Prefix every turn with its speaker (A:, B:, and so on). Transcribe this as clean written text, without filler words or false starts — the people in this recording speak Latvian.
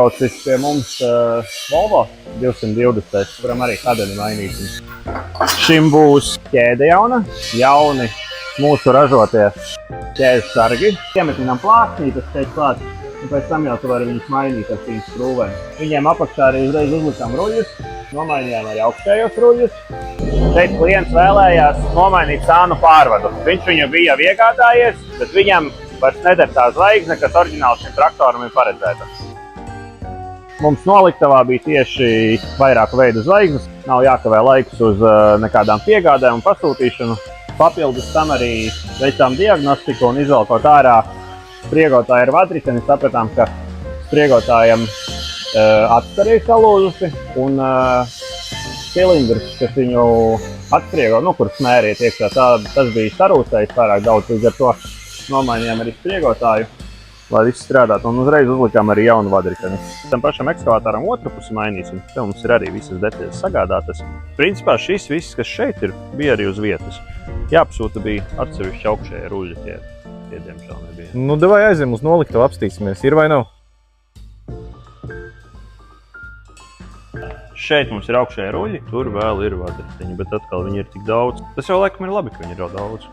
A: Braucis pie mums Volvo 220, kuram arī kadeni mainīsim. Šim būs ķēde jauni mūsu ražotie ķēdes sargi. Iemetinām plāksnītes šeit klāt, un pēc tam jau tu vari viņus mainīt ar šīm skrūvēm. Viņiem apakšā arī uzreiz uzlikām ruļus, nomainījām arī augstējos ruļus. Šeit klients vēlējās nomainīt sānu pārvadu. Viņš viņu bija jau iegādājies, bet viņam vairs neder tā zvaigzne, kas oriģināli šim traktoram ir paredzēta. Mums noliktavā bija tieši vairāku veidu zvaigznes, nav jākavē laiks uz nekādām piegādēm un pasūtīšanu. Papildus tam arī veicām diagnostiku un izvelkot ārā spriegotāju ar vadriteni, sapratām, ka spriegotājam atstari ir salūzusi un cilindrs, kas viņu atspriego, kur smēriet iekšā, tas bija sarūsējis pārāk daudz, līdz ar to nomainījām arī spriegotāju, lai viss strādātu, un uzreiz uzlikām arī jaunu vadriteni. Tam pašam ekskavātoram otru pusi mainīsim, te mums ir arī visas detaļas sagādātas. Principā šis viss, kas šeit ir, bija arī uz vietas. Jāpasūta bija atsevišķi augšējie ruļļi, tie diemžēl nebija.
B: Nu, davai aiziem uz noliktavu, apstīsimies, ir vai nav?
A: Šeit mums ir augšējie ruļļi, tur vēl ir vadriteņi, bet atkal viņi ir tik daudz. Tas jau laikam ir labi, ka viņi ir daudz.